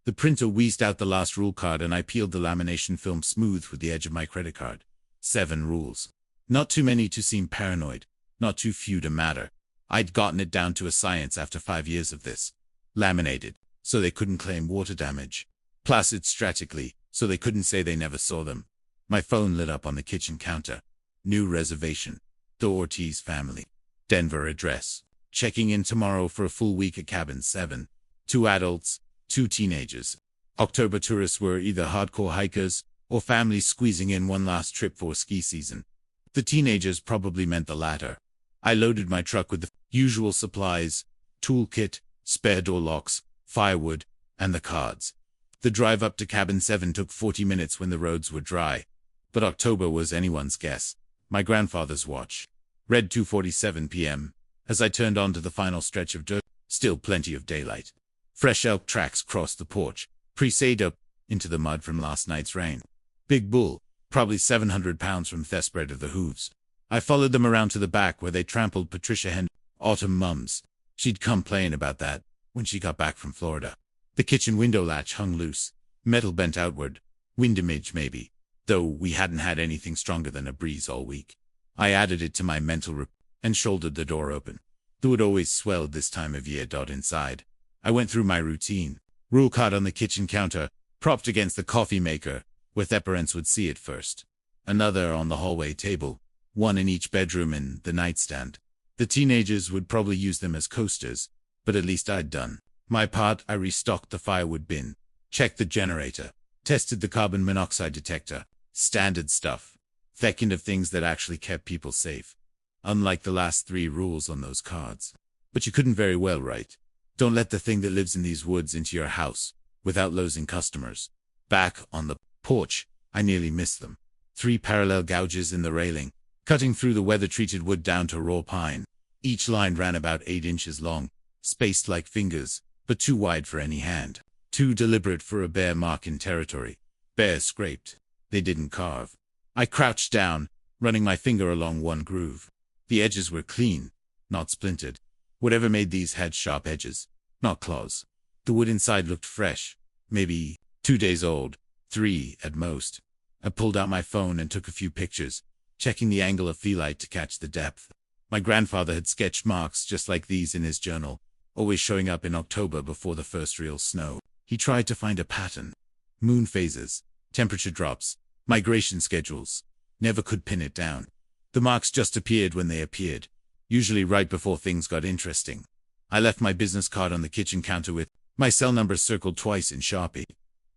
The printer wheezed out the last rule card and I peeled the lamination film smooth with the edge of my credit card. 7 rules. Not too many to seem paranoid, not too few to matter. I'd gotten it down to a science after 5 years of this. Laminated, so they couldn't claim water damage. Placid strategically, so they couldn't say they never saw them. My phone lit up on the kitchen counter. New reservation. The Ortiz family. Denver address. Checking in tomorrow for a full week at cabin 7. 2 adults, 2 teenagers. October tourists were either hardcore hikers or families squeezing in one last trip for ski season. The teenagers probably meant the latter. I loaded my truck with the usual supplies, toolkit, spare door locks, firewood, and the cards. The drive up to cabin 7 took 40 minutes when the roads were dry. But October was anyone's guess. My grandfather's watch read 2:47 p.m. as I turned onto the final stretch of dirt. Still plenty of daylight. Fresh elk tracks crossed the porch, presaged up into the mud from last night's rain. Big bull, probably 700 pounds from thespread of the hooves. I followed them around to the back where they trampled Patricia Hen, Autumn mums. She'd complain about that when she got back from Florida. The kitchen window latch hung loose, metal bent outward, wind image maybe, though we hadn't had anything stronger than a breeze all week. I added it to my mental rep and shouldered the door open. The wood always swelled this time of year. Inside. I went through my routine. Rule card on the kitchen counter, propped against the coffee maker, where the parents would see it first. Another on the hallway table, one in each bedroom and the nightstand. The teenagers would probably use them as coasters, but at least I'd done my part. I restocked the firewood bin, checked the generator, tested the carbon monoxide detector. Standard stuff. That kind of things that actually kept people safe. Unlike the last 3 rules on those cards. But you couldn't very well write, "Don't let the thing that lives in these woods into your house," without losing customers. Back on the porch, I nearly missed them. 3 parallel gouges in the railing, cutting through the weather-treated wood down to raw pine. Each line ran about 8 inches long, spaced like fingers, but too wide for any hand. Too deliberate for a bare mark in territory. Bare scraped. They didn't carve. I crouched down, running my finger along one groove. The edges were clean, not splintered. Whatever made these had sharp edges, not claws. The wood inside looked fresh, maybe 2 days old, 3 at most. I pulled out my phone and took a few pictures, checking the angle of feelight to catch the depth. My grandfather had sketched marks just like these in his journal, always showing up in October before the first real snow. He tried to find a pattern. Moon phases, temperature drops, migration schedules. Never could pin it down. The marks just appeared when they appeared, usually right before things got interesting. I left my business card on the kitchen counter with my cell number circled twice in Sharpie.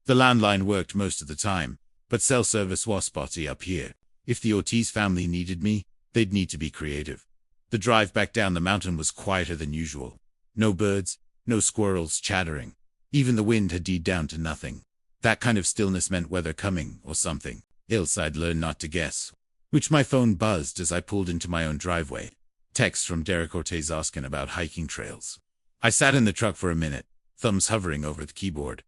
The landline worked most of the time, but cell service was spotty up here. If the Ortiz family needed me, they'd need to be creative. The drive back down the mountain was quieter than usual. No birds, no squirrels chattering. Even the wind had died down to nothing. That kind of stillness meant weather coming, or something. Else I'd learn not to guess. Which my phone buzzed as I pulled into my own driveway. Text from Derek Ortiz asking about hiking trails. I sat in the truck for a minute, thumbs hovering over the keyboard.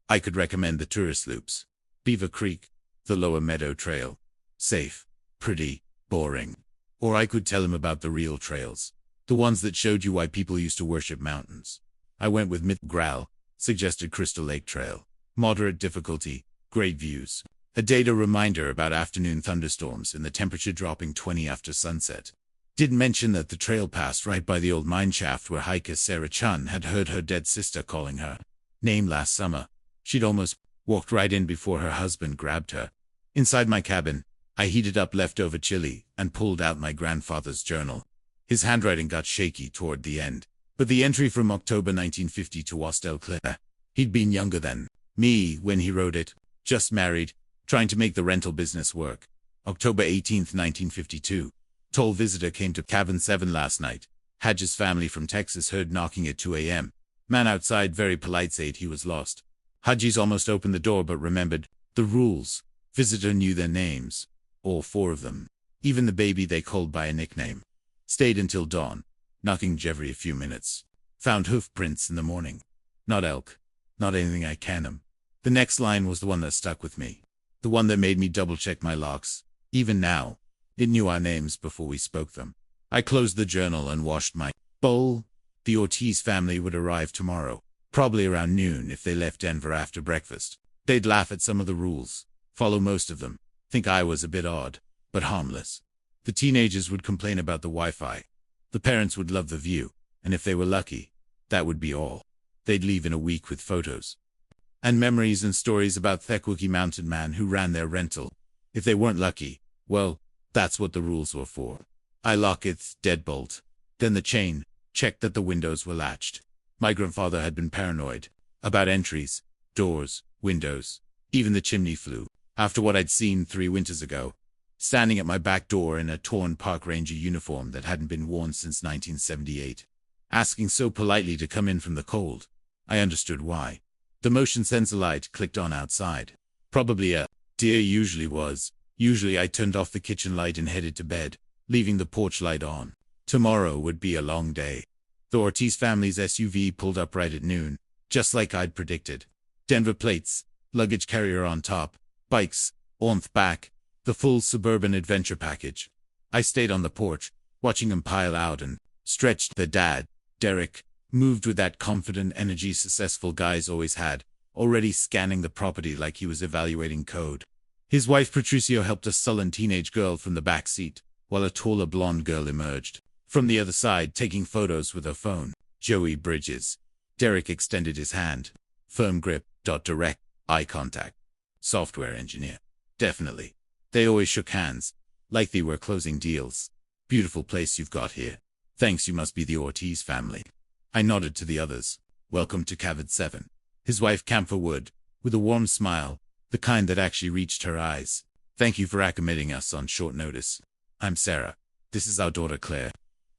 I could recommend the tourist loops. Beaver Creek, the Lower Meadow Trail. Safe, pretty, boring. Or I could tell him about the real trails. The ones that showed you why people used to worship mountains. I went with Growl, suggested Crystal Lake Trail. Moderate difficulty, great views. A data reminder about afternoon thunderstorms and the temperature dropping 20 after sunset. Didn't mention that the trail passed right by the old mine shaft where hiker Sarah Chun had heard her dead sister calling her name last summer. She'd almost walked right in before her husband grabbed her. Inside my cabin, I heated up leftover chili and pulled out my grandfather's journal. His handwriting got shaky toward the end, but the entry from October 1952 was still clear. He'd been younger than me when he wrote it, just married, trying to make the rental business work. October 18, 1952. Tall visitor came to cabin 7 last night. Hadj's family from Texas heard knocking at 2 a.m. Man outside very polite said he was lost. Hadji's almost opened the door but remembered the rules. Visitor knew their names. All 4 of them. Even the baby they called by a nickname. Stayed until dawn, knocking every a few minutes. Found hoof prints in the morning. Not elk. Not anything I can 'em. The next line was the one that stuck with me. The one that made me double-check my locks. Even now, it knew our names before we spoke them. I closed the journal and washed my bowl. The Ortiz family would arrive tomorrow. Probably around noon if they left Denver after breakfast. They'd laugh at some of the rules, follow most of them, think I was a bit odd, but harmless. The teenagers would complain about the Wi-Fi. The parents would love the view, and if they were lucky, that would be all. They'd leave in a week with photos and memories and stories about Theckwookie Mountain Man who ran their rental. If they weren't lucky, well, that's what the rules were for. I lock its deadbolt, then the chain, checked that the windows were latched. My grandfather had been paranoid about entries, doors, windows, even the chimney flue, after what I'd seen 3 winters ago, standing at my back door in a torn park ranger uniform that hadn't been worn since 1978, asking so politely to come in from the cold. I understood why. The motion sensor light clicked on outside. Probably a deer usually was. Usually I turned off the kitchen light and headed to bed, leaving the porch light on. Tomorrow would be a long day. The Ortiz family's SUV pulled up right at noon, just like I'd predicted. Denver plates, luggage carrier on top, bikes, oomph back, the full suburban adventure package. I stayed on the porch, watching them pile out and stretched. The dad, Derek, moved with that confident energy successful guys always had, already scanning the property like he was evaluating code. His wife Patricio helped a sullen teenage girl from the back seat, while a taller blonde girl emerged from the other side taking photos with her phone. Joey Bridges. Derek extended his hand. Firm grip, direct, eye contact. Software engineer. Definitely. They always shook hands, like they were closing deals. Beautiful place you've got here. Thanks, you must be the Ortiz family. I nodded to the others. Welcome to Cavern 7. His wife Camphor Wood, with a warm smile, the kind that actually reached her eyes. Thank you for accommodating us on short notice. I'm Sarah. This is our daughter Claire.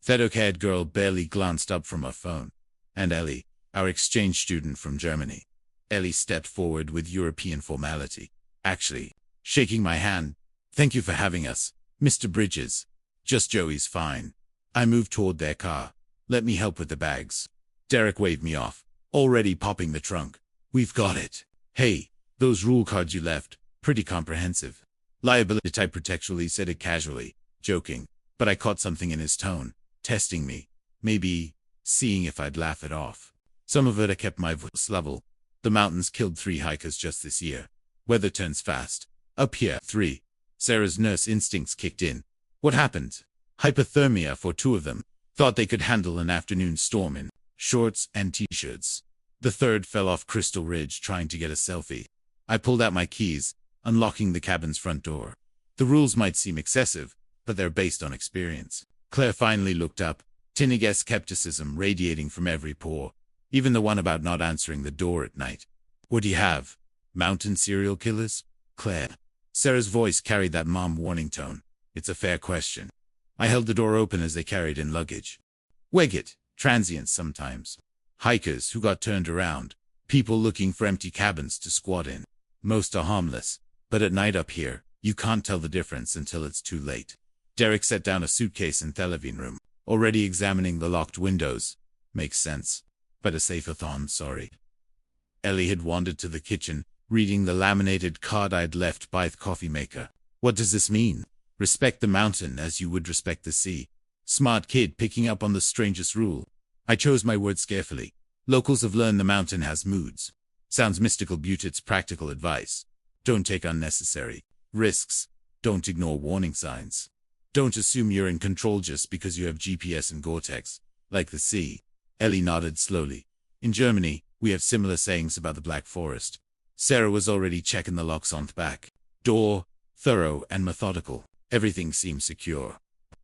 That oak-haired girl barely glanced up from her phone. And Ellie, our exchange student from Germany. Ellie stepped forward with European formality, actually shaking my hand. Thank you for having us, Mr. Bridges. Just Joey's fine. I moved toward their car. Let me help with the bags. Derek waved me off, already popping the trunk. We've got it. Hey, those rule cards you left, pretty comprehensive. Liability type protectually said it casually, joking, but I caught something in his tone, testing me, maybe seeing if I'd laugh it off. Some of it I kept my voice level. The mountains killed 3 hikers just this year. Weather turns fast. Up here, 3. Sarah's nurse instincts kicked in. What happened? Hypothermia for 2 of them. Thought they could handle an afternoon storm in shorts and t-shirts. The 3rd fell off Crystal Ridge trying to get a selfie. I pulled out my keys, unlocking the cabin's front door. The rules might seem excessive, but they're based on experience. Claire finally looked up, tinny skepticism radiating from every pore, even the one about not answering the door at night. What do you have? Mountain serial killers? Claire. Sarah's voice carried that mom warning tone. It's a fair question. I held the door open as they carried in luggage. Weggit, transients sometimes. Hikers who got turned around. People looking for empty cabins to squat in. Most are harmless, but at night up here, you can't tell the difference until it's too late. Derek set down a suitcase in the living room, already examining the locked windows. Makes sense. But a safe-a-thon, sorry. Ellie had wandered to the kitchen, reading the laminated card I'd left by the coffee maker. What does this mean? Respect the mountain as you would respect the sea. Smart kid picking up on the strangest rule. I chose my words carefully. Locals have learned the mountain has moods. Sounds mystical, but it's practical advice. Don't take unnecessary risks. Don't ignore warning signs. Don't assume you're in control just because you have GPS and Gore-Tex. Like the sea. Ellie nodded slowly. In Germany, we have similar sayings about the Black Forest. Sarah was already checking the locks on the back door, thorough and methodical. Everything seemed secure.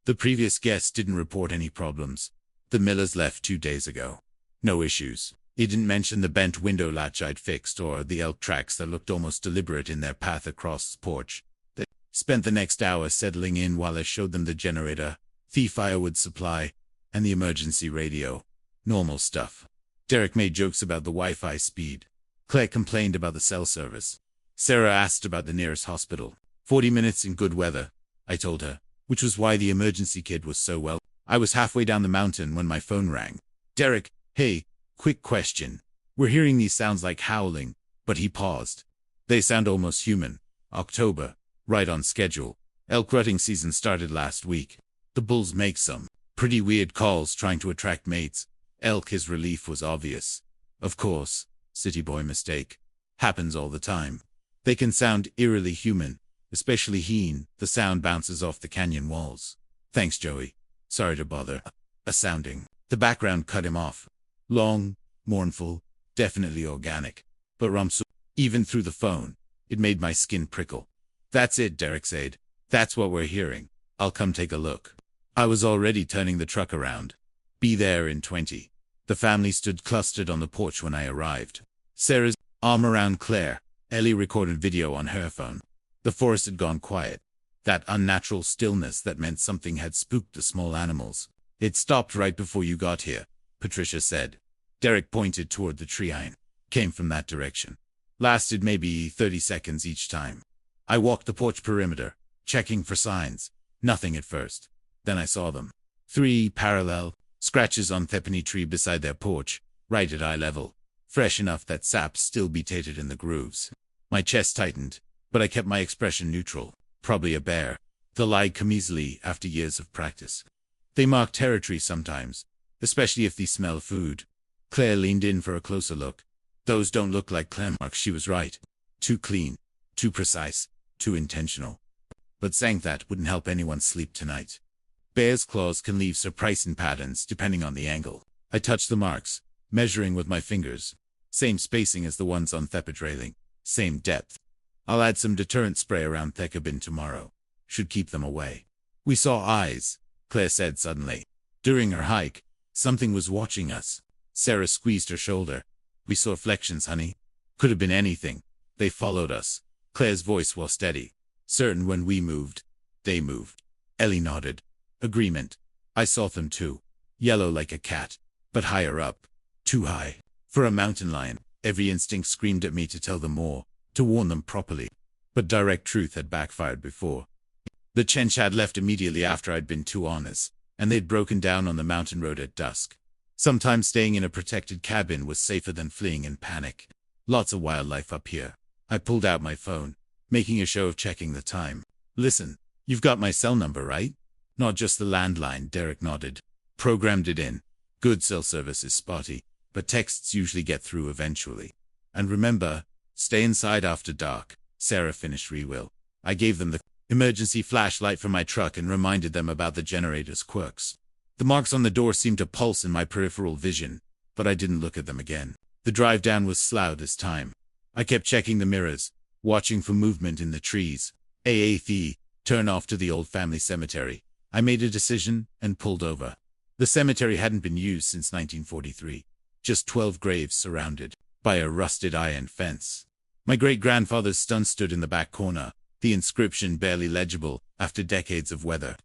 The previous guest didn't report any problems. The Millers left 2 days ago. No issues. He didn't mention the bent window latch I'd fixed or the elk tracks that looked almost deliberate in their path across the porch. They spent the next hour settling in while I showed them the generator, the firewood supply, and the emergency radio. Normal stuff. Derek made jokes about the Wi-Fi speed. Claire complained about the cell service. Sarah asked about the nearest hospital. 40 minutes in good weather, I told her, which was why the emergency kid was so well. I was halfway down the mountain when my phone rang. Derek, hey, quick question. We're hearing these sounds like howling, but he paused. They sound almost human. October, right on schedule. Elk rutting season started last week. The bulls make some pretty weird calls trying to attract mates. Elk, his relief was obvious. Of course, city boy mistake. Happens all the time. They can sound eerily human, especially Heen. The sound bounces off the canyon walls. Thanks, Joey. Sorry to bother. A sounding. The background cut him off. Long, mournful, definitely organic. But Rumsu, even through the phone, it made my skin prickle. That's it, Derek said. That's what we're hearing. I'll come take a look. I was already turning the truck around. Be there in 20. The family stood clustered on the porch when I arrived. Sarah's arm around Claire. Ellie recorded video on her phone. The forest had gone quiet. That unnatural stillness that meant something had spooked the small animals. It stopped right before you got here, Patricia said. Derek pointed toward the tree line. Came from that direction. Lasted maybe 30 seconds each time. I walked the porch perimeter, checking for signs. Nothing at first. Then I saw them. 3 parallel scratches on Thepany tree beside their porch, right at eye level. Fresh enough that sap still beated in the grooves. My chest tightened, but I kept my expression neutral. Probably a bear. The lie come easily after years of practice. They mark territory sometimes, especially if they smell food. Claire leaned in for a closer look. Those don't look like Claire marks, she was right. Too clean, too precise, too intentional. But saying that wouldn't help anyone sleep tonight. Bear's claws can leave surprising patterns depending on the angle. I touched the marks, measuring with my fingers. Same spacing as the ones on Thepid railing. Same depth. I'll add some deterrent spray around Thekabin tomorrow. Should keep them away. We saw eyes, Claire said suddenly. During her hike, something was watching us. Sarah squeezed her shoulder. We saw reflections, honey. Could have been anything. They followed us. Claire's voice was steady. Certain when we moved, they moved. Ellie nodded. Agreement. I saw them too. Yellow like a cat, but higher up. Too high. For a mountain lion, every instinct screamed at me to tell them more, to warn them properly. But direct truth had backfired before. The Chench had left immediately after I'd been too honest, and they'd broken down on the mountain road at dusk. Sometimes staying in a protected cabin was safer than fleeing in panic. Lots of wildlife up here. I pulled out my phone, making a show of checking the time. Listen, you've got my cell number, right? Not just the landline, Derek nodded. Programmed it in. Good cell service is spotty, but texts usually get through eventually. And remember, stay inside after dark. Sarah finished rewill. I gave them the emergency flashlight from my truck and reminded them about the generator's quirks. The marks on the door seemed to pulse in my peripheral vision, but I didn't look at them again. The drive down was slow this time. I kept checking the mirrors, watching for movement in the trees. Turn off to the old family cemetery. I made a decision and pulled over. The cemetery hadn't been used since 1943. Just 12 graves surrounded by a rusted iron fence. My great-grandfather's stone stood in the back corner, the inscription barely legible after decades of weather.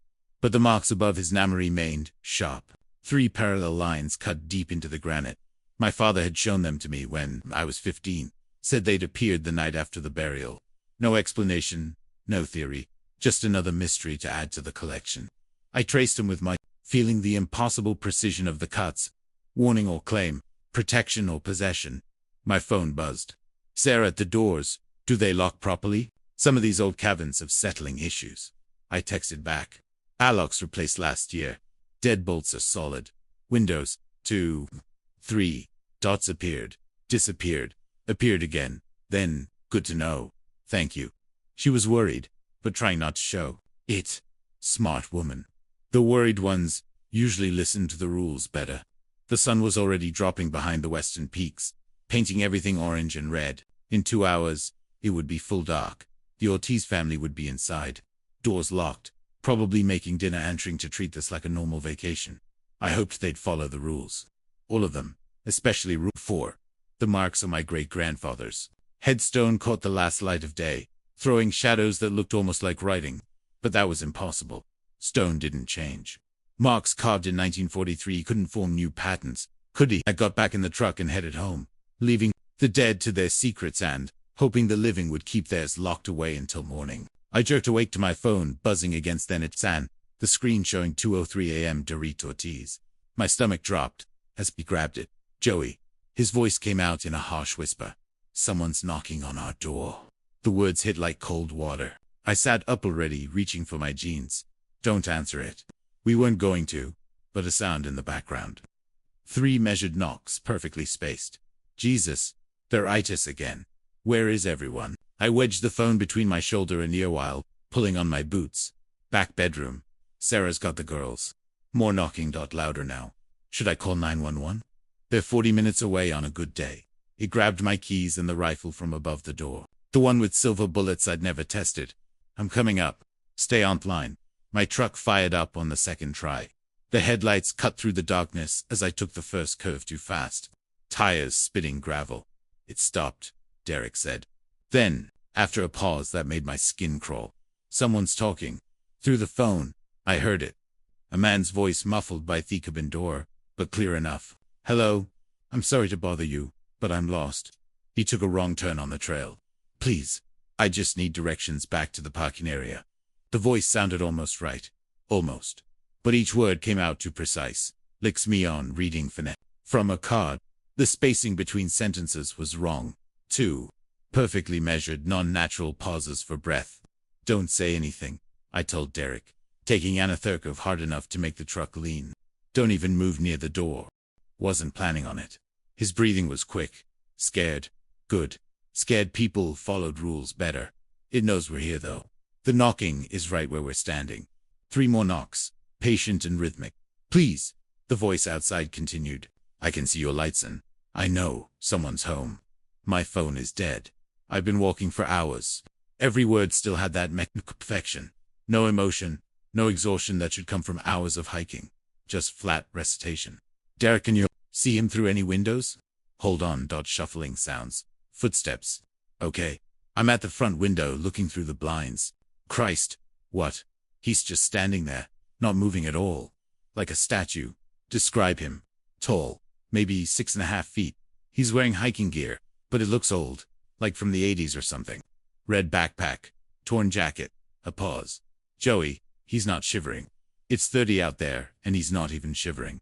But the marks above his name remained sharp. 3 parallel lines cut deep into the granite. My father had shown them to me when I was 15. Said they'd appeared the night after the burial. No explanation, no theory, just another mystery to add to the collection. I traced them with my feeling the impossible precision of the cuts. Warning or claim, protection or possession. My phone buzzed. Sarah at the doors. Do they lock properly? Some of these old cabins have settling issues. I texted back. Allocs replaced last year. Deadbolts are solid. Windows. 2. 3. Dots appeared. Disappeared. Appeared again. Then, good to know. Thank you. She was worried, but trying not to show it. Smart woman. The worried ones usually listen to the rules better. The sun was already dropping behind the western peaks, painting everything orange and red. In 2 hours, it would be full dark. The Ortiz family would be inside. Doors locked, probably making dinner and trying to treat this like a normal vacation. I hoped they'd follow the rules. All of them, especially Rule 4. The marks of my great-grandfathers. Headstone caught the last light of day, throwing shadows that looked almost like writing. But that was impossible. Stone didn't change. Marks carved in 1943 couldn't form new patterns, could he? I got back in the truck and headed home, leaving the dead to their secrets and hoping the living would keep theirs locked away until morning. I jerked awake to my phone buzzing against Zenit San, the screen showing 2:03 a.m. Dorito Ortiz. My stomach dropped as he grabbed it. Joey. His voice came out in a harsh whisper. Someone's knocking on our door. The words hit like cold water. I sat up already, reaching for my jeans. Don't answer it. We weren't going to, but a sound in the background. 3 measured knocks, perfectly spaced. Jesus, they're itis again. Where is everyone? I wedged the phone between my shoulder and ear while pulling on my boots. Back bedroom. Sarah's got the girls. More knocking. Louder now. Should I call 911? They're 40 minutes away on a good day. He grabbed my keys and the rifle from above the door. The one with silver bullets I'd never tested. I'm coming up. Stay online. My truck fired up on the second try. The headlights cut through the darkness as I took the first curve too fast. Tires spitting gravel. It stopped, Derek said. Then, after a pause that made my skin crawl, someone's talking. Through the phone, I heard it. A man's voice muffled by the cabin door, but clear enough. Hello, I'm sorry to bother you, but I'm lost. He took a wrong turn on the trail. Please, I just need directions back to the parking area. The voice sounded almost right. Almost. But each word came out too precise. Licks me on reading from a card. The spacing between sentences was wrong. 2. Perfectly measured, non-natural pauses for breath. Don't say anything, I told Derek, taking Anna Thurkov hard enough to make the truck lean. Don't even move near the door. Wasn't planning on it. His breathing was quick. Scared. Good. Scared people followed rules better. It knows we're here though. The knocking is right where we're standing. 3 more knocks. Patient and rhythmic. Please, the voice outside continued. I can see your lights and I know someone's home. My phone is dead. I've been walking for hours. Every word still had that mechanical perfection. No emotion, no exhaustion that should come from hours of hiking. Just flat recitation. Derek, can you see him through any windows? Hold on. Shuffling sounds. Footsteps. Okay. I'm at the front window looking through the blinds. Christ. What? He's just standing there, not moving at all. Like a statue. Describe him. Tall. Maybe 6.5 feet. He's wearing hiking gear, but it looks old. Like from the 80s or something. Red backpack. Torn jacket. A pause. Joey, he's not shivering. It's 30 out there, and he's not even shivering.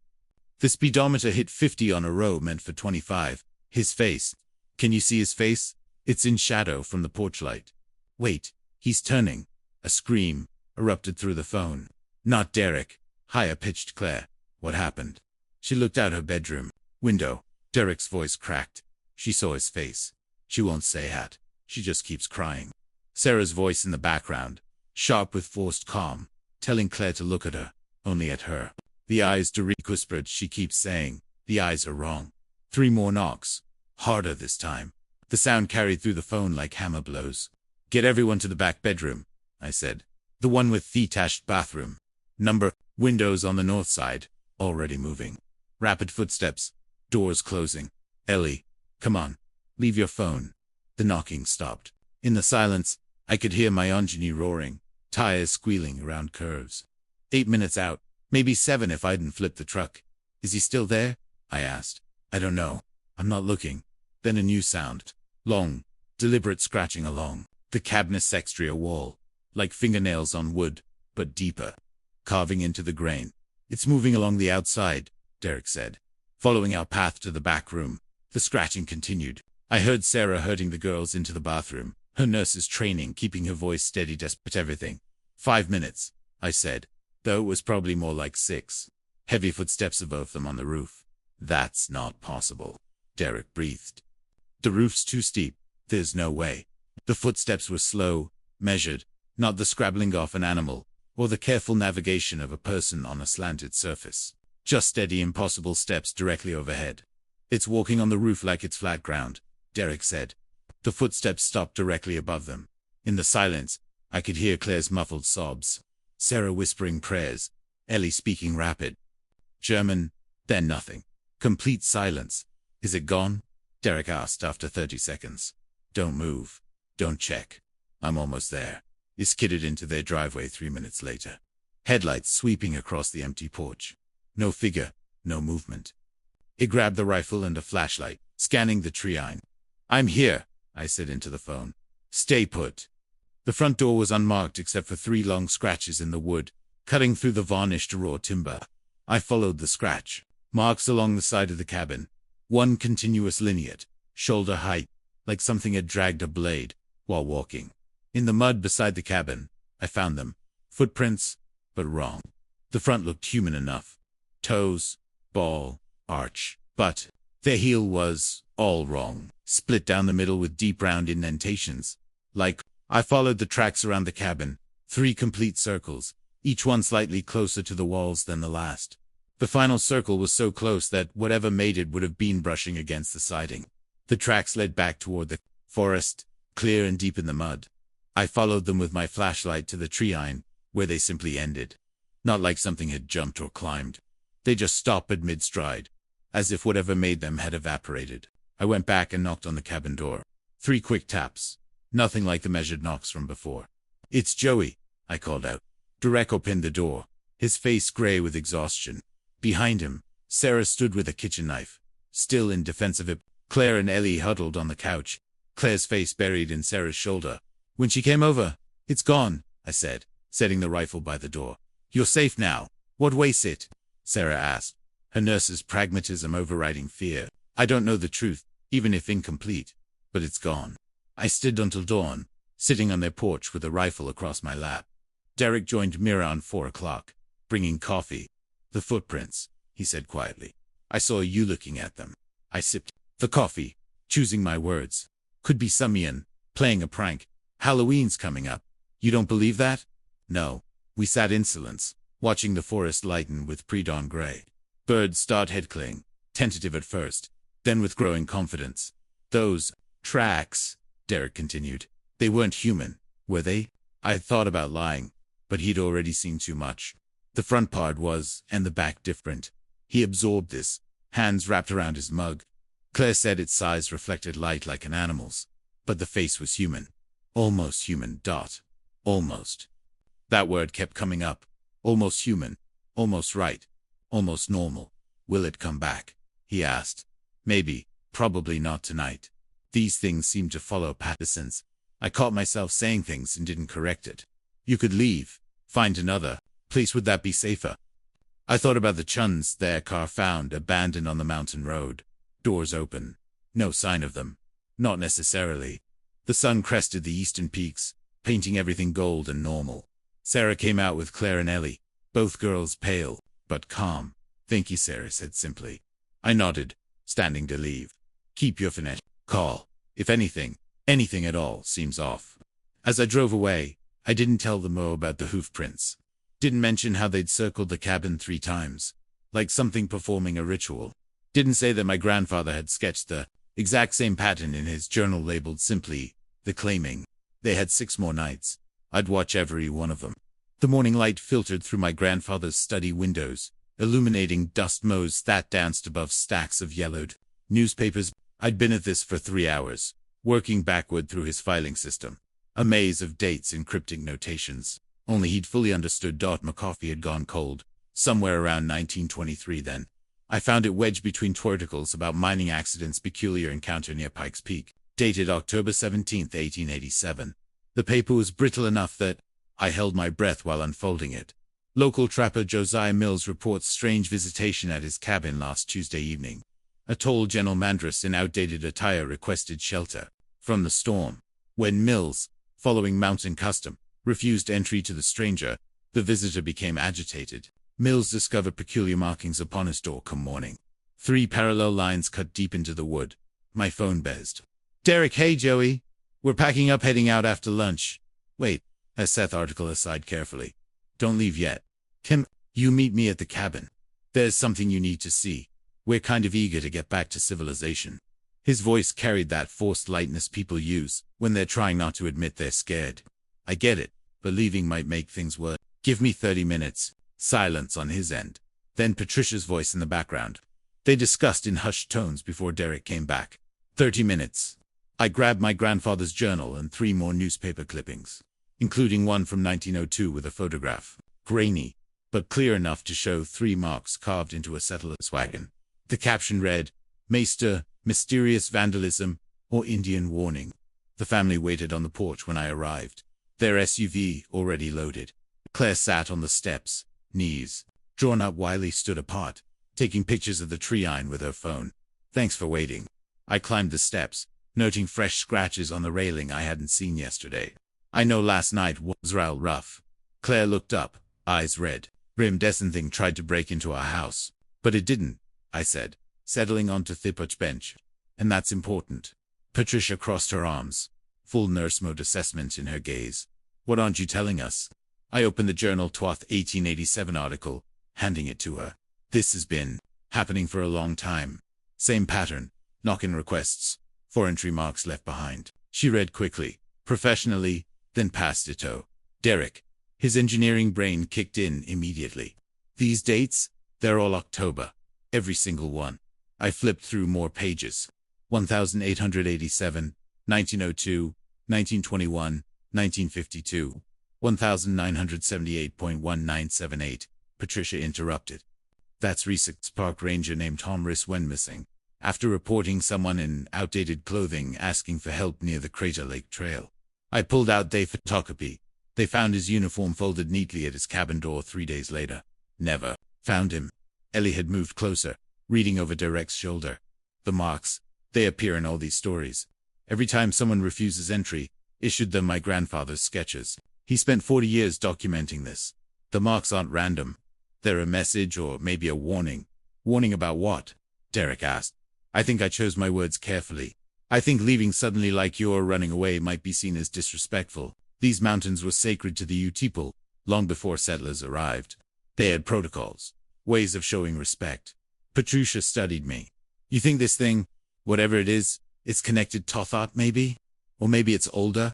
The speedometer hit 50 on a row meant for 25. His face. Can you see his face? It's in shadow from the porch light. Wait, he's turning. A scream erupted through the phone. Not Derek. Higher pitched Claire. What happened? She looked out her bedroom window. Derek's voice cracked. She saw his face. She won't say hat. She just keeps crying. Sarah's voice in the background, sharp with forced calm, telling Claire to look at her, only at her. The eyes, Derek whispered. She keeps saying, the eyes are wrong. 3 more knocks. Harder this time. The sound carried through the phone like hammer blows. Get everyone to the back bedroom, I said. The one with the attached bathroom. Windows on the north side, already moving. Rapid footsteps. Doors closing. Ellie, come on. Leave your phone. The knocking stopped. In the silence, I could hear my engine roaring, tires squealing around curves. 8 minutes out, maybe 7 if I hadn't flipped the truck. Is he still there? I asked. I don't know. I'm not looking. Then a new sound. Long, deliberate scratching along the cabinet's exterior wall, like fingernails on wood, but deeper, carving into the grain. It's moving along the outside, Derek said. Following our path to the back room, the scratching continued. I heard Sarah herding the girls into the bathroom, her nurse's training keeping her voice steady despite everything. 5 minutes, I said, though it was probably more like 6. Heavy footsteps above them on the roof. That's not possible, Derek breathed. The roof's too steep. There's no way. The footsteps were slow, measured, not the scrabbling off an animal, or the careful navigation of a person on a slanted surface. Just steady, impossible steps directly overhead. It's walking on the roof like it's flat ground, Derek said. The footsteps stopped directly above them. In the silence, I could hear Claire's muffled sobs, Sarah whispering prayers, Ellie speaking rapid German, then nothing. Complete silence. Is it gone? Derek asked after 30 seconds. Don't move. Don't check. I'm almost there. He skidded into their driveway 3 minutes later. Headlights sweeping across the empty porch. No figure, no movement. He grabbed the rifle and a flashlight, scanning the terrain. I'm here, I said into the phone. Stay put. The front door was unmarked except for 3 long scratches in the wood, cutting through the varnished raw timber. I followed the scratch. Marks along the side of the cabin. One continuous linear, shoulder height, like something had dragged a blade while walking. In the mud beside the cabin, I found them. Footprints, but wrong. The front looked human enough. Toes, ball, arch, but Their heel was all wrong, split down the middle with deep round indentations. I followed the tracks around the cabin, 3 complete circles, each one slightly closer to the walls than the last. The final circle was so close that whatever made it would have been brushing against the siding. The tracks led back toward the forest, clear and deep in the mud. I followed them with my flashlight to the tree line, where they simply ended. Not like something had jumped or climbed. They just stopped at mid-stride, as if whatever made them had evaporated. I went back and knocked on the cabin door. 3 quick taps. Nothing like the measured knocks from before. "It's Joey," I called out. Derek opened the door, his face gray with exhaustion. Behind him, Sarah stood with a kitchen knife, still in defense of it. Claire and Ellie huddled on the couch, Claire's face buried in Sarah's shoulder. "When she came over, it's gone," I said, setting the rifle by the door. "You're safe now. What weighs it?" Sarah asked, her nurse's pragmatism overriding fear. "I don't know the truth, even if incomplete, but it's gone." I stayed until dawn, sitting on their porch with a rifle across my lap. Derek joined me around 4 o'clock, bringing coffee. "The footprints," he said quietly. "I saw you looking at them." I sipped the coffee, choosing my words. "Could be Samian, playing a prank. Halloween's coming up. You don't believe that?" "No." We sat in silence, watching the forest lighten with pre-dawn gray. Birds started headcling, tentative at first, then with growing confidence. "Those tracks," Derek continued. "They weren't human, were they?" I had thought about lying, but he'd already seen too much. The front part was, and the back different. He absorbed this, hands wrapped around his mug. Claire said its size reflected light like an animal's, but the face was human. Almost human. Almost. That word kept coming up. Almost human. Almost right. Almost normal. "Will it come back?" he asked. "Maybe. Probably not tonight." These things seemed to follow patterns. I caught myself saying things and didn't correct it. "You could leave. Find another place. Would that be safer?" I thought about the Chuns, their car found abandoned on the mountain road. Doors open. No sign of them. Not necessarily. The sun crested the eastern peaks, painting everything gold and normal. Sarah came out with Claire and Ellie, both girls pale, but calm. "Thank you," Sarah said simply. I nodded, standing to leave. "Keep your finesse. Call. If anything at all seems off." As I drove away, I didn't tell them more about the hoof prints. Didn't mention how they'd circled the cabin 3 times, like something performing a ritual. Didn't say that my grandfather had sketched the exact same pattern in his journal labeled simply, "The Claiming." They had 6 more nights. I'd watch every one of them. The morning light filtered through my grandfather's study windows, illuminating dust mows that danced above stacks of yellowed newspapers. I'd been at this for 3 hours, working backward through his filing system. A maze of dates and cryptic notations. Only he'd fully understood. McCoffey had gone cold, somewhere around 1923 then. I found it wedged between 2 articles about mining accidents, peculiar encounter near Pikes Peak, dated October 17, 1887. The paper was brittle enough that I held my breath while unfolding it. Local trapper Josiah Mills reports strange visitation at his cabin last Tuesday evening. A tall General Mandris in outdated attire requested shelter from the storm. When Mills, following mountain custom, refused entry to the stranger, the visitor became agitated. Mills discovered peculiar markings upon his door come morning. 3 parallel lines cut deep into the wood. My phone buzzed. "Derek, hey Joey. We're packing up, heading out after lunch." "Wait," I set the article aside carefully. "Don't leave yet. Can you meet me at the cabin? There's something you need to see. We're kind of eager to get back to civilization." His voice carried that forced lightness people use when they're trying not to admit they're scared. "I get it, but leaving might make things worse. Give me 30 minutes. Silence on his end. Then Patricia's voice in the background. They discussed in hushed tones before Derek came back. 30 minutes. I grabbed my grandfather's journal and 3 more newspaper clippings, including one from 1902 with a photograph. Grainy, but clear enough to show 3 marks carved into a settler's wagon. The caption read, "Maester, Mysterious Vandalism, or Indian Warning." The family waited on the porch when I arrived, their SUV already loaded. Claire sat on the steps, knees drawn up while he stood apart, taking pictures of the tree line with her phone. "Thanks for waiting." I climbed the steps, noting fresh scratches on the railing I hadn't seen yesterday. "I know last night was real rough." Claire looked up, eyes red. "Rimmed thing tried to break into our house." "But it didn't," I said. settling onto Thipot's bench. And that's important. Patricia crossed her arms, full nurse mode assessment in her gaze. What aren't you telling us? I opened the Journal Twath 1887 article, handing it to her. This has been happening for a long time. Same pattern, knock-in requests, for entry marks left behind. She read quickly, professionally, then passed it to Derek. His engineering brain kicked in immediately. These dates, they're all October. Every single one. I flipped through more pages. 1887, 1902, 1921, 1952, 1978.1978. Patricia interrupted. That's recent park ranger named Tom Riss went missing, after reporting someone in outdated clothing asking for help near the Crater Lake Trail. I pulled out their photocopy. They found his uniform folded neatly at his cabin door 3 days later. Never found him. Ellie had moved closer, reading over Derek's shoulder. The marks, they appear in all these stories. Every time someone refuses entry, issued them my grandfather's sketches. He spent 40 years documenting this. The marks aren't random. They're a message or maybe a warning. Warning about what? Derek asked. I think I chose my words carefully. I think leaving suddenly like you're running away might be seen as disrespectful. These mountains were sacred to the Ute people, long before settlers arrived. They had protocols, ways of showing respect. Patricia studied me. You think this thing, whatever it is, it's connected to thought maybe? Or maybe it's older?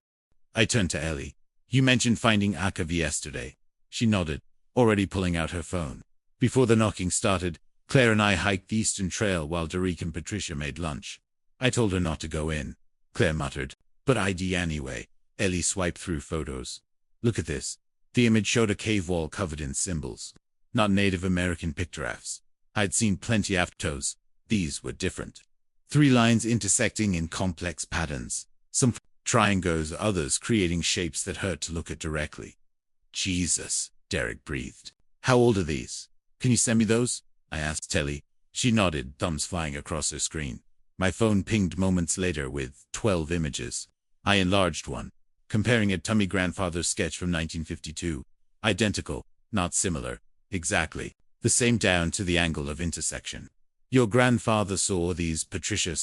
I turned to Ellie. You mentioned finding Akav yesterday. She nodded, already pulling out her phone. Before the knocking started, Claire and I hiked the Eastern Trail while Derek and Patricia made lunch. I told her not to go in. Claire muttered, but ID anyway. Ellie swiped through photos. Look at this. The image showed a cave wall covered in symbols. Not Native American pictographs. I'd seen plenty of those. These were different. 3 lines intersecting in complex patterns. Some triangles, others creating shapes that hurt to look at directly. Jesus, Derek breathed. How old are these? Can you send me those? I asked Ellie. She nodded, thumbs flying across her screen. My phone pinged moments later with 12 images. I enlarged one, comparing it to my grandfather's sketch from 1952. Identical, not similar. Exactly. The same down to the angle of intersection. Your grandfather saw these, Patricia,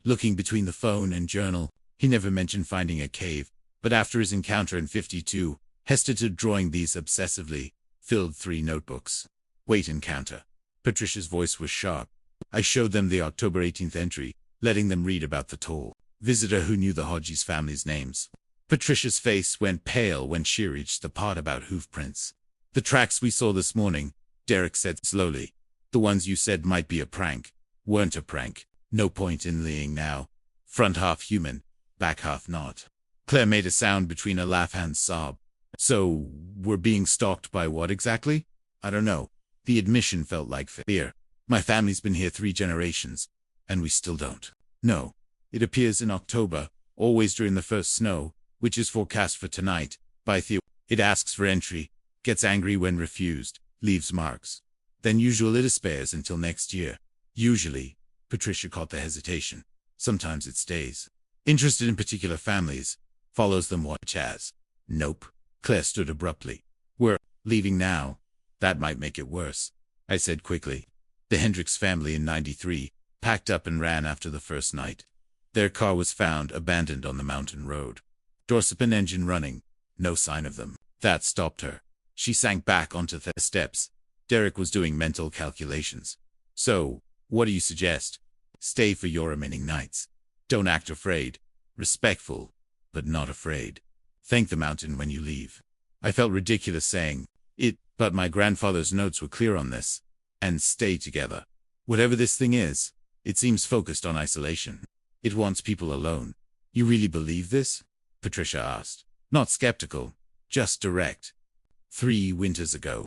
looking between the phone and journal. He never mentioned finding a cave, but after his encounter in 52, hesitated drawing these obsessively, filled 3 notebooks. Wait, encounter. Patricia's voice was sharp. I showed them the October 18th entry, letting them read about the tall visitor who knew the Hodges family's names. Patricia's face went pale when she reached the part about hoof prints. The tracks we saw this morning, Derek said slowly. The ones you said might be a prank, weren't a prank. No point in lying now. Front half human, back half not. Claire made a sound between a laugh and sob. So, we're being stalked by what exactly? I don't know. The admission felt like fear. My family's been here 3 generations, and we still don't. No. It appears in October, always during the first snow, which is forecast for tonight, by Theo. It asks for entry, gets angry when refused, leaves marks. Then usually it despairs until next year. Usually, Patricia caught the hesitation. Sometimes it stays. Interested in particular families, follows them watch as. Nope. Claire stood abruptly. We're leaving now. That might make it worse, I said quickly. The Hendricks family in 93 packed up and ran after the first night. Their car was found abandoned on the mountain road. Dorsipin engine running. No sign of them. That stopped her. She sank back onto the steps. Derek was doing mental calculations. So, what do you suggest? Stay for your remaining nights. Don't act afraid. Respectful, but not afraid. Thank the mountain when you leave. I felt ridiculous saying it, but my grandfather's notes were clear on this. And stay together. Whatever this thing is, it seems focused on isolation. It wants people alone. You really believe this? Patricia asked. Not skeptical, just direct. 3 winters ago.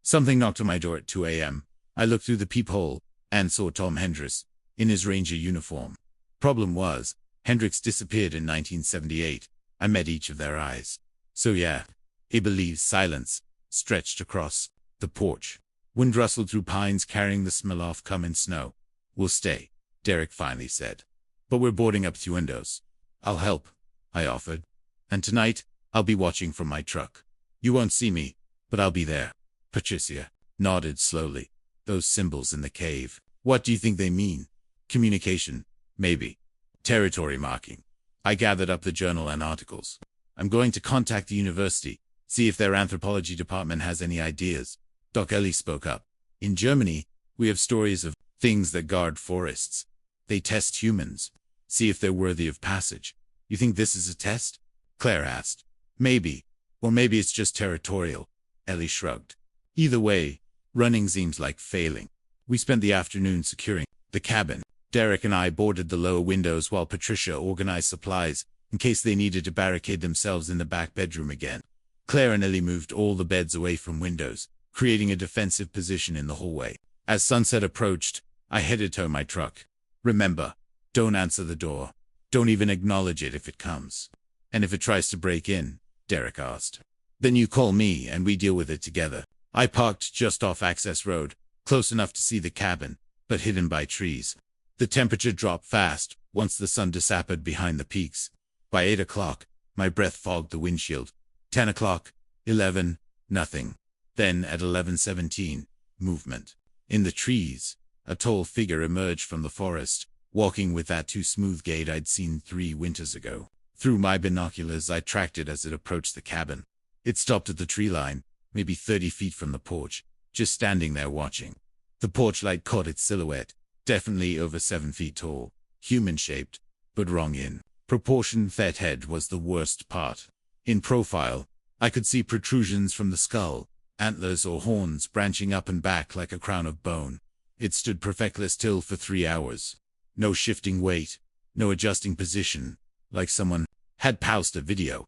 Something knocked on my door at 2 a.m. I looked through the peephole and saw Tom Hendricks in his ranger uniform. Problem was, Hendricks disappeared in 1978. I met each of their eyes. So yeah, he believes silence stretched across the porch. Wind rustled through pines carrying the smell of coming snow. We'll stay, Derek finally said. But we're boarding up 2 windows. I'll help, I offered. And tonight, I'll be watching from my truck. You won't see me, but I'll be there. Patricia nodded slowly. Those symbols in the cave. What do you think they mean? Communication, maybe. Territory marking. I gathered up the journal and articles. I'm going to contact the university, see if their anthropology department has any ideas. Doc Ellie spoke up. In Germany, we have stories of things that guard forests. They test humans, see if they're worthy of passage. You think this is a test? Claire asked. Maybe. Or maybe it's just territorial. Ellie shrugged. Either way, running seems like failing. We spent the afternoon securing the cabin. Derek and I boarded the lower windows while Patricia organized supplies in case they needed to barricade themselves in the back bedroom again. Claire and Ellie moved all the beds away from windows, creating a defensive position in the hallway. As sunset approached, I headed toward my truck. Remember, don't answer the door. Don't even acknowledge it if it comes. And if it tries to break in, Derek asked. Then you call me and we deal with it together. I parked just off Access Road, close enough to see the cabin, but hidden by trees. The temperature dropped fast once the sun disappeared behind the peaks. By 8 o'clock, my breath fogged the windshield. 10 o'clock, 11, nothing. Then at 11:17, movement. In the trees, a tall figure emerged from the forest, walking with that too smooth gait I'd seen 3 winters ago. Through my binoculars, I tracked it as it approached the cabin. It stopped at the tree line, maybe 30 feet from the porch, just standing there watching. The porch light caught its silhouette, definitely over 7 feet tall, human-shaped, but wrong in proportion. That head was the worst part. In profile, I could see protrusions from the skull, antlers or horns branching up and back like a crown of bone. It stood perfectly still for 3 hours. No shifting weight, no adjusting position, like someone had paused a video.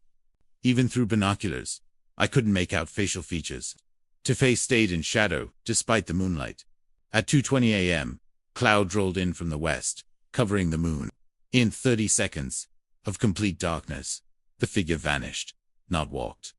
Even through binoculars, I couldn't make out facial features. The face stayed in shadow, despite the moonlight. At 2:20 a.m., clouds rolled in from the west, covering the moon. In 30 seconds of complete darkness, the figure vanished, not walked.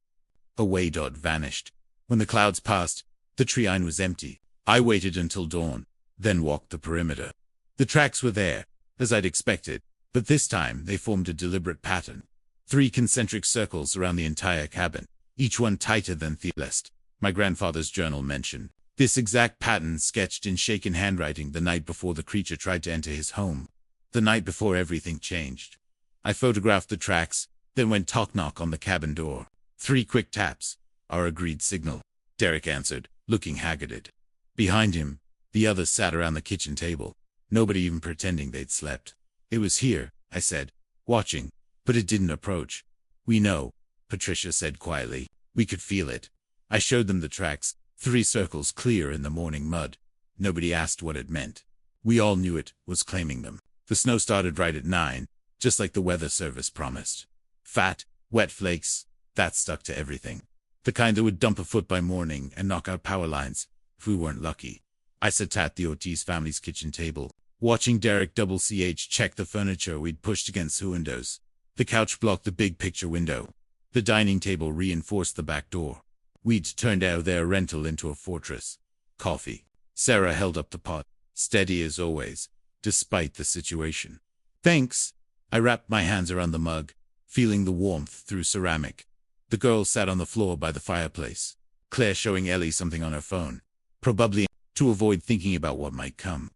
Away. Vanished. When the clouds passed, the tree line was empty. I waited until dawn, then walked the perimeter. The tracks were there, as I'd expected, but this time they formed a deliberate pattern. 3 concentric circles around the entire cabin, each one tighter than the last. My grandfather's journal mentioned this exact pattern sketched in shaken handwriting the night before the creature tried to enter his home. The night before everything changed. I photographed the tracks, then went knock on the cabin door. 3 quick taps, our agreed signal. Derek answered, looking haggarded. Behind him, the others sat around the kitchen table, nobody even pretending they'd slept. It was here, I said, watching, but it didn't approach. We know, Patricia said quietly. We could feel it. I showed them the tracks, 3 circles clear in the morning mud. Nobody asked what it meant. We all knew it was claiming them. The snow started right at 9, just like the weather service promised. Fat, wet flakes, that stuck to everything. The kind that would dump a foot by morning and knock out power lines, if we weren't lucky. I sat at the Ortiz family's kitchen table, watching Derek CH check the furniture we'd pushed against the windows. The couch blocked the big picture window. The dining table reinforced the back door. We'd turned out their rental into a fortress. Coffee. Sarah held up the pot, steady as always, despite the situation. Thanks. I wrapped my hands around the mug, feeling the warmth through ceramic. The girl sat on the floor by the fireplace, Claire showing Ellie something on her phone, probably to avoid thinking about what might come.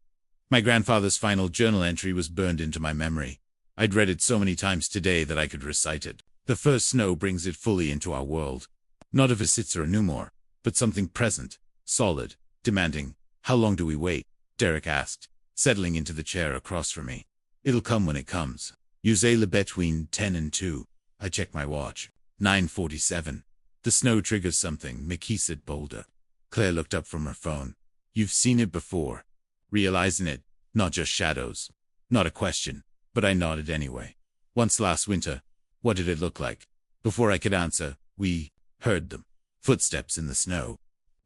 My grandfather's final journal entry was burned into my memory. I'd read it so many times today that I could recite it. The first snow brings it fully into our world. Not a visitz or a numor, but something present, solid, demanding. How long do we wait? Derek asked, settling into the chair across from me. It'll come when it comes. Usually between 10 and 2. I checked my watch. 9:47. The snow triggers something, Mickey said bolder. Claire looked up from her phone. You've seen it before. Realizing it, not just shadows. Not a question, but I nodded anyway. Once last winter. What did it look like? Before I could answer, we heard them. Footsteps in the snow.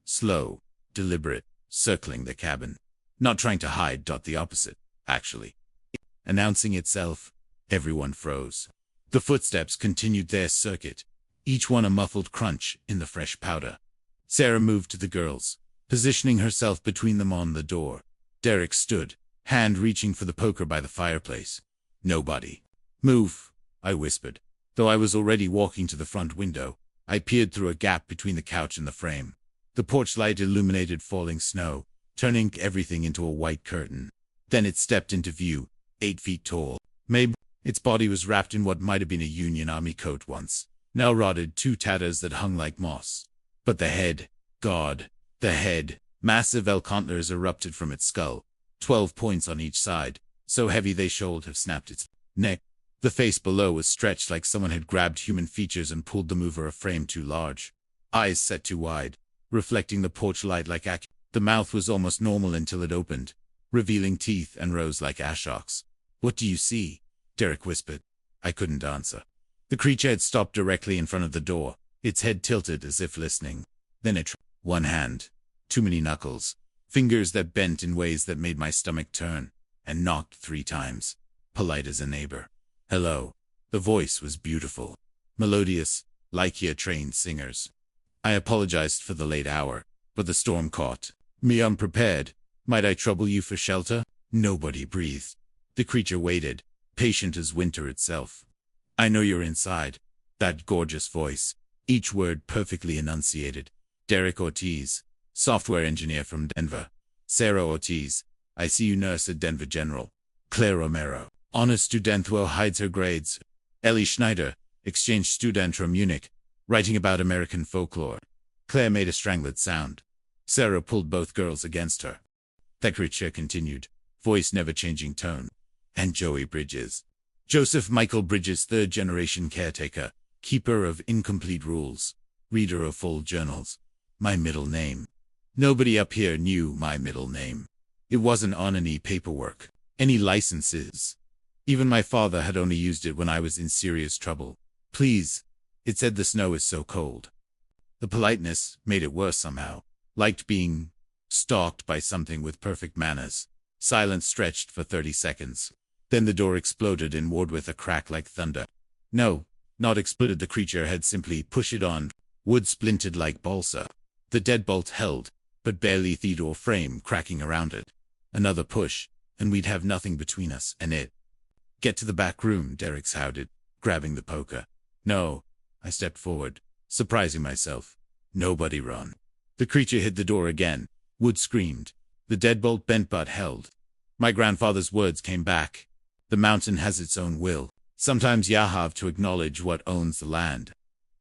Slow, deliberate, circling the cabin. Not trying to hide. The opposite, actually. Announcing itself, everyone froze. The footsteps continued their circuit, each one a muffled crunch in the fresh powder. Sarah moved to the girls, positioning herself between them on the door. Derek stood, hand reaching for the poker by the fireplace. Nobody. Move, I whispered. Though I was already walking to the front window, I peered through a gap between the couch and the frame. The porch light illuminated falling snow, turning everything into a white curtain. Then it stepped into view, 8 feet tall. Maybe its body was wrapped in what might have been a Union Army coat once, now rotted, 2 tatters that hung like moss. But the head, God, the head, massive elk antlers erupted from its skull, 12 points on each side, so heavy they should have snapped its neck. The face below was stretched like someone had grabbed human features and pulled them over a frame too large. Eyes set too wide, reflecting the porch light like the mouth was almost normal until it opened, revealing teeth and rows like ashocks. "What do you see?" Derek whispered. I couldn't answer. The creature had stopped directly in front of the door, its head tilted as if listening. Then it one hand, too many knuckles, fingers that bent in ways that made my stomach turn, and knocked 3 times, polite as a neighbor. "Hello." The voice was beautiful, melodious, like a trained singer's. I apologized for the late hour, but the storm caught me unprepared. "Might I trouble you for shelter?" Nobody breathed. The creature waited, patient as winter itself. "I know you're inside." That gorgeous voice, each word perfectly enunciated. Derek Ortiz, software engineer from Denver. Sarah Ortiz, ICU nurse at Denver General. Claire Romero, honor student who hides her grades. Ellie Schneider, exchange student from Munich, writing about American folklore. Claire made a strangled sound. Sarah pulled both girls against her. The creature continued, voice never changing tone. "And Joey Bridges. Joseph Michael Bridges, 3rd-generation caretaker, keeper of incomplete rules, reader of full journals. My middle name." Nobody up here knew my middle name. It wasn't on any paperwork, any licenses. Even my father had only used it when I was in serious trouble. "Please," it said, "the snow is so cold." The politeness made it worse somehow, liked being stalked by something with perfect manners. Silence stretched for 30 seconds. Then the door exploded inward with a crack like thunder. No, not exploded. The creature had simply pushed it on. Wood splintered like balsa. The deadbolt held, but barely the door frame cracking around it. Another push, and we'd have nothing between us and it. "Get to the back room," Derek shouted, grabbing the poker. "No." I stepped forward, surprising myself. "Nobody run." The creature hit the door again. Wood screamed. The deadbolt bent but held. My grandfather's words came back. "The mountain has its own will. Sometimes you have to acknowledge what owns the land."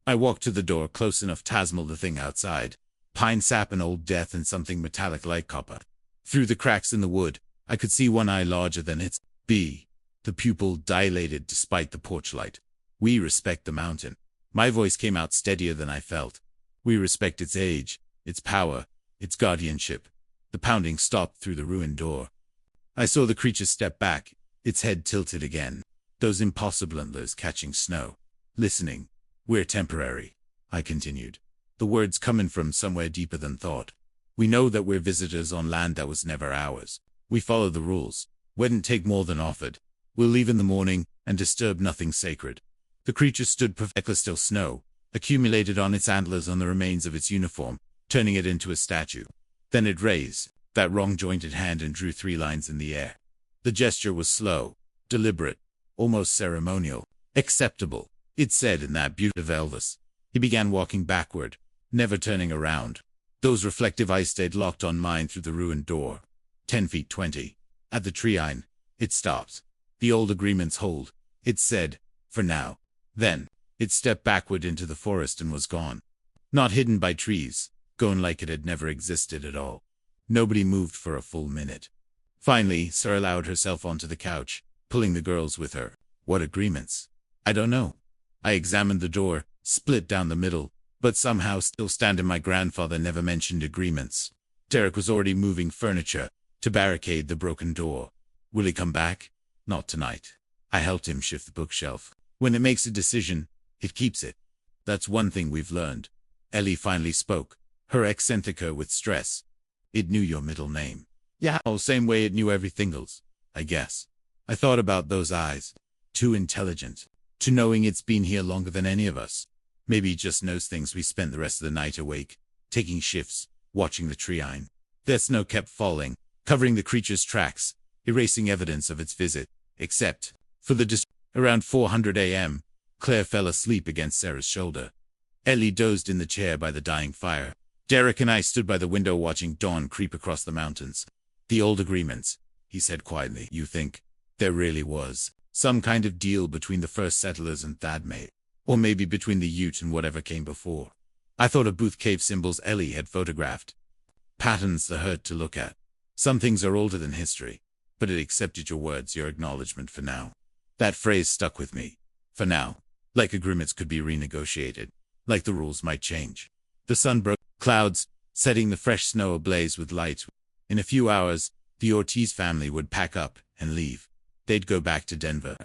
I walked to the door close enough to smell the thing outside. Pine sap and old death and something metallic like copper. Through the cracks in the wood, I could see one eye larger than its B. The pupil dilated despite the porch light. "We respect the mountain." My voice came out steadier than I felt. "We respect its age, its power, its guardianship." The pounding stopped through the ruined door. I saw the creature step back, its head tilted again. Those impossible antlers catching snow. "Listening. We're temporary," I continued, the words coming from somewhere deeper than thought. "We know that we're visitors on land that was never ours. We follow the rules. Wouldn't take more than offered. We'll leave in the morning and disturb nothing sacred." The creature stood perfectly still. Snow accumulated on its antlers on the remains of its uniform, turning it into a statue. Then it raised that wrong-jointed hand and drew 3 lines in the air. The gesture was slow, deliberate, almost ceremonial. "Acceptable," it said in that beautiful Elvis. He began walking backward, never turning around. Those reflective eyes stayed locked on mine through the ruined door. 10 feet 20. At the tree line, it stopped. "The old agreements hold," it said, "for now." Then, it stepped backward into the forest and was gone. Not hidden by trees, gone like it had never existed at all. Nobody moved for a full minute. Finally, Sarah allowed herself onto the couch, pulling the girls with her. "What agreements?" "I don't know." I examined the door, split down the middle, but somehow still standing. My grandfather never mentioned agreements. Derek was already moving furniture to barricade the broken door. "Will he come back?" "Not tonight." I helped him shift the bookshelf. "When it makes a decision, it keeps it. That's one thing we've learned." Ellie finally spoke, her accentica with stress. "It knew your middle name." "Yeah, same way it knew everything else, I guess." I thought about those eyes. Too intelligent. To knowing it's been here longer than any of us. Maybe it just knows things. We spent the rest of the night awake, taking shifts, watching the tree line. The snow kept falling, covering the creature's tracks, erasing evidence of its visit, except for the Around 400 a.m., Claire fell asleep against Sarah's shoulder. Ellie dozed in the chair by the dying fire, Derek and I stood by the window watching dawn creep across the mountains. The old agreements, he said quietly. You think there really was some kind of deal between the first settlers and Thad May? Or maybe between the Ute and whatever came before? I thought of Booth Cave symbols Ellie had photographed. Patterns that hurt to look at. Some things are older than history, but it accepted your words, your acknowledgement for now. That phrase stuck with me. For now. Like agreements could be renegotiated. Like the rules might change. The sun broke clouds, setting the fresh snow ablaze with light. In a few hours, the Ortiz family would pack up and leave. They'd go back to Denver,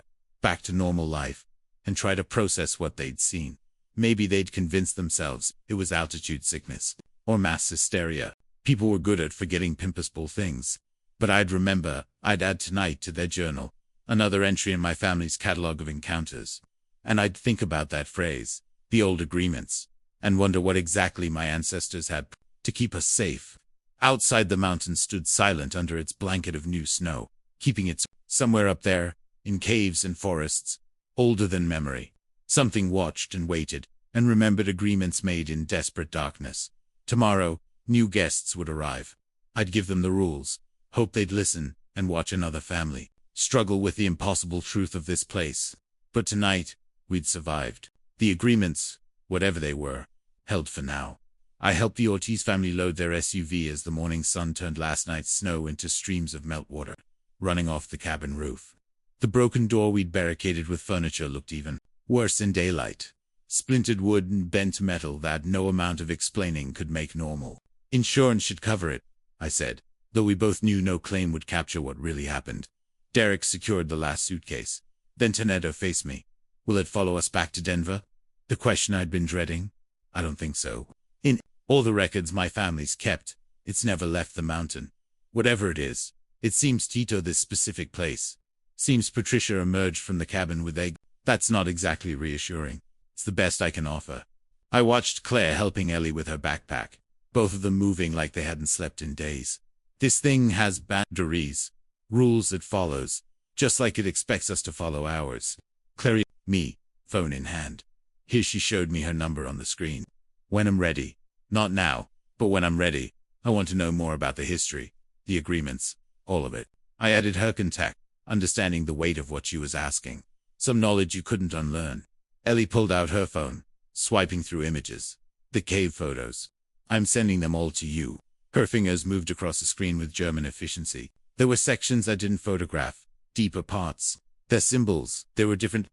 back to normal life, and try to process what they'd seen. Maybe they'd convince themselves it was altitude sickness or mass hysteria. People were good at forgetting pimpossible things. But I'd add tonight to their journal, another entry in my family's catalog of encounters. And I'd think about that phrase, the old agreements, and wonder what exactly my ancestors had to keep us safe. Outside, the mountain stood silent under its blanket of new snow, keeping it somewhere up there, in caves and forests, older than memory. Something watched and waited, and remembered agreements made in desperate darkness. Tomorrow, new guests would arrive. I'd give them the rules, hope they'd listen, and watch another family struggle with the impossible truth of this place. But tonight, we'd survived. The agreements, whatever they were, held for now. I helped the Ortiz family load their SUV as the morning sun turned last night's snow into streams of meltwater, running off the cabin roof. The broken door we'd barricaded with furniture looked even worse in daylight. Splintered wood and bent metal that no amount of explaining could make normal. Insurance should cover it, I said, though we both knew no claim would capture what really happened. Derek secured the last suitcase. Then Tonedo faced me. Will it follow us back to Denver? The question I'd been dreading? I don't think so. In all the records my family's kept, it's never left the mountain. Whatever it is, it seems Tito this specific place. Seems Patricia emerged from the cabin with egg. That's not exactly reassuring. It's the best I can offer. I watched Claire helping Ellie with her backpack, both of them moving like they hadn't slept in days. This thing has boundaries, rules it follows, just like it expects us to follow ours. Claire, me, phone in hand. Here she showed me her number on the screen. When I'm ready. Not now, but when I'm ready. I want to know more about the history, the agreements, all of it. I added her contact, understanding the weight of what she was asking. Some knowledge you couldn't unlearn. Ellie pulled out her phone, swiping through images. The cave photos. I'm sending them all to you. Her fingers moved across the screen with German efficiency. There were sections I didn't photograph, deeper parts. Their symbols, they were different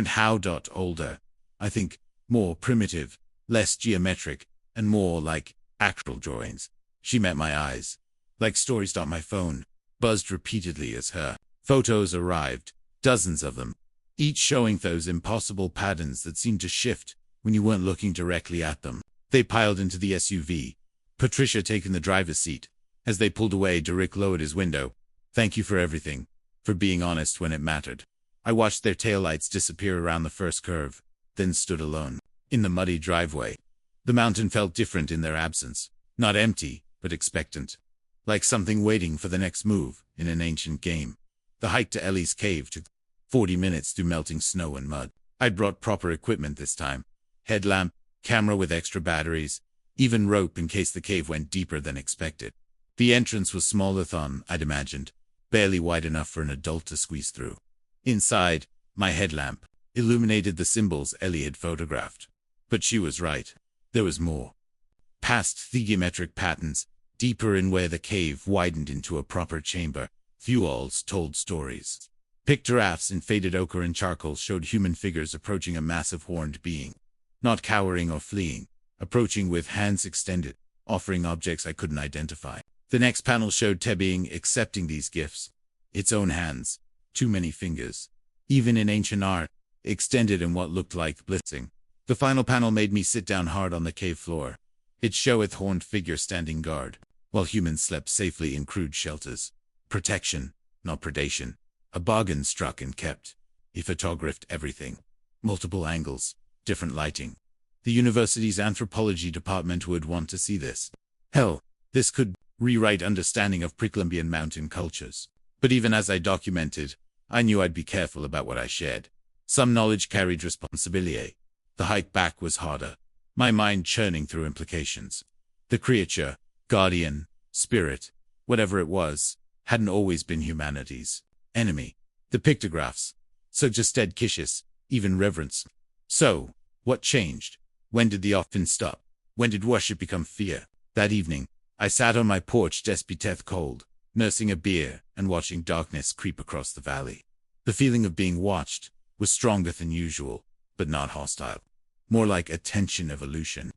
how. Older. I think, more primitive, less geometric, and more like actual drawings. She met my eyes. Like stories. My phone buzzed repeatedly as her photos arrived, dozens of them, each showing those impossible patterns that seemed to shift when you weren't looking directly at them. They piled into the SUV, Patricia taking the driver's seat. As they pulled away, Derek lowered his window. Thank you for everything, for being honest when it mattered. I watched their taillights disappear around the first curve, then stood alone, in the muddy driveway. The mountain felt different in their absence, not empty, but expectant. Like something waiting for the next move in an ancient game. The hike to Ellie's cave took 40 minutes through melting snow and mud. I'd brought proper equipment this time. Headlamp, camera with extra batteries, even rope in case the cave went deeper than expected. The entrance was smaller than I'd imagined, barely wide enough for an adult to squeeze through. Inside, my headlamp illuminated the symbols Ellie had photographed. But she was right. There was more. Past the geometric patterns, deeper in where the cave widened into a proper chamber, fuels told stories. Pictographs in faded ochre and charcoal showed human figures approaching a massive horned being. Not cowering or fleeing, approaching with hands extended, offering objects I couldn't identify. The next panel showed Tebeing accepting these gifts. Its own hands, too many fingers. Even in ancient art, extended in what looked like blessing. The final panel made me sit down hard on the cave floor. It showed horned figure standing guard, while humans slept safely in crude shelters. Protection, not predation. A bargain struck and kept. He photographed everything. Multiple angles, different lighting. The university's anthropology department would want to see this. Hell, this could rewrite understanding of Precolumbian mountain cultures. But even as I documented, I knew I'd be careful about what I shared. Some knowledge carried responsibility. The hike back was harder, my mind churning through implications. The creature, guardian, spirit, whatever it was, hadn't always been humanity's enemy. The pictographs, suggested kisses, even reverence. So, what changed? When did the often stop? When did worship become fear? That evening, I sat on my porch despite cold, nursing a beer and watching darkness creep across the valley. The feeling of being watched was stronger than usual, but not hostile. More like a tension evolution.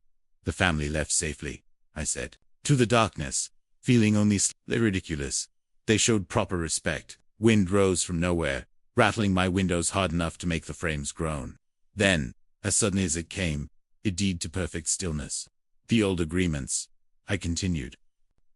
The family left safely, I said. To the darkness, feeling only slightly ridiculous. They showed proper respect. Wind rose from nowhere, rattling my windows hard enough to make the frames groan. Then, as suddenly as it came, it deed to perfect stillness. The old agreements, I continued.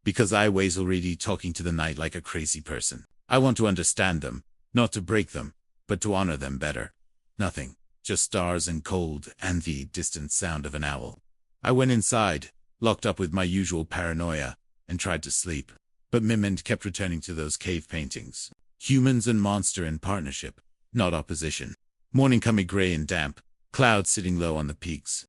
Because I was already talking to the night like a crazy person. I want to understand them, not to break them, but to honor them better. Nothing, just stars and cold and the distant sound of an owl. I went inside, locked up with my usual paranoia, and tried to sleep. But my mind kept returning to those cave paintings. Humans and monster in partnership, not opposition. Morning coming gray and damp, clouds sitting low on the peaks.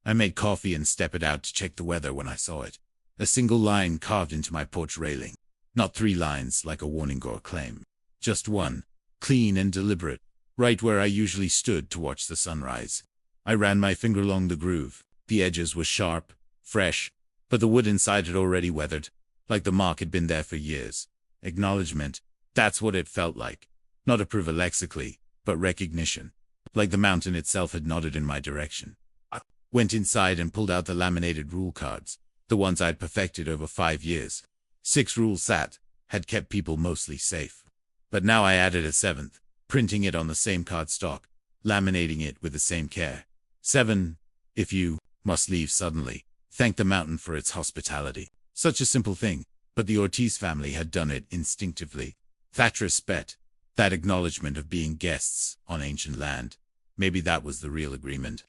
I made coffee and stepped it out to check the weather when I saw it. A single line carved into my porch railing. Not 3 lines like a warning or claim. Just one, clean and deliberate, right where I usually stood to watch the sunrise. I ran my finger along the groove. The edges were sharp, fresh, but the wood inside had already weathered, like the mark had been there for years. Acknowledgement, that's what it felt like. Not approval lexically, but recognition. Like the mountain itself had nodded in my direction. I went inside and pulled out the laminated rule cards, the ones I'd perfected over 5 years. 6 rules that had kept people mostly safe. But now I added a 7th, printing it on the same cardstock, laminating it with the same care. 7. If you must leave suddenly, thank the mountain for its hospitality. Such a simple thing, but the Ortiz family had done it instinctively. That respect, that acknowledgement of being guests on ancient land. Maybe that was the real agreement.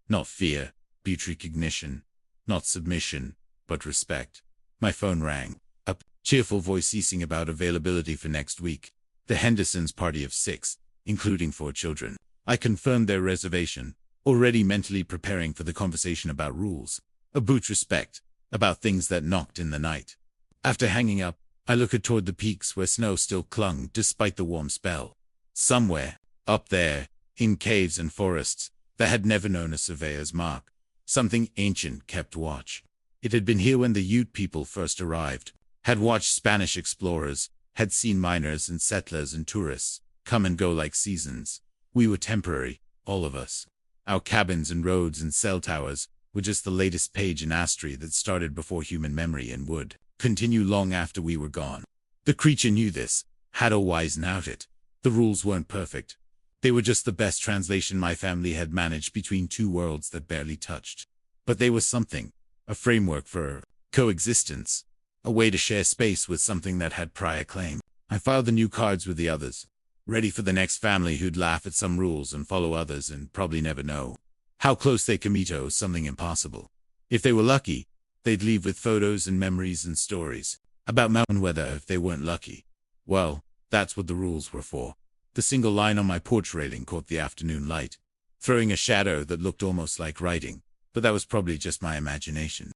Not fear, but recognition. Not submission, but respect. My phone rang. A cheerful voice ceasing about availability for next week. The Hendersons' party of 6, including 4 children. I confirmed their reservation, already mentally preparing for the conversation about rules. About respect, about things that knocked in the night. After hanging up, I looked toward the peaks where snow still clung despite the warm spell. Somewhere, up there, in caves and forests, that had never known a surveyor's mark, something ancient kept watch. It had been here when the Ute people first arrived, had watched Spanish explorers, had seen miners and settlers and tourists come and go like seasons. We were temporary, all of us. Our cabins and roads and cell towers were just the latest page in history that started before human memory and would continue long after we were gone. The creature knew this, had always known it. The rules weren't perfect. They were just the best translation my family had managed between 2 worlds that barely touched. But they were something, a framework for coexistence, a way to share space with something that had prior claim. I filed the new cards with the others, ready for the next family who'd laugh at some rules and follow others and probably never know how close they could meet to something impossible. If they were lucky, they'd leave with photos and memories and stories about mountain weather. If they weren't lucky, well, that's what the rules were for. The single line on my porch railing caught the afternoon light, throwing a shadow that looked almost like writing, but that was probably just my imagination.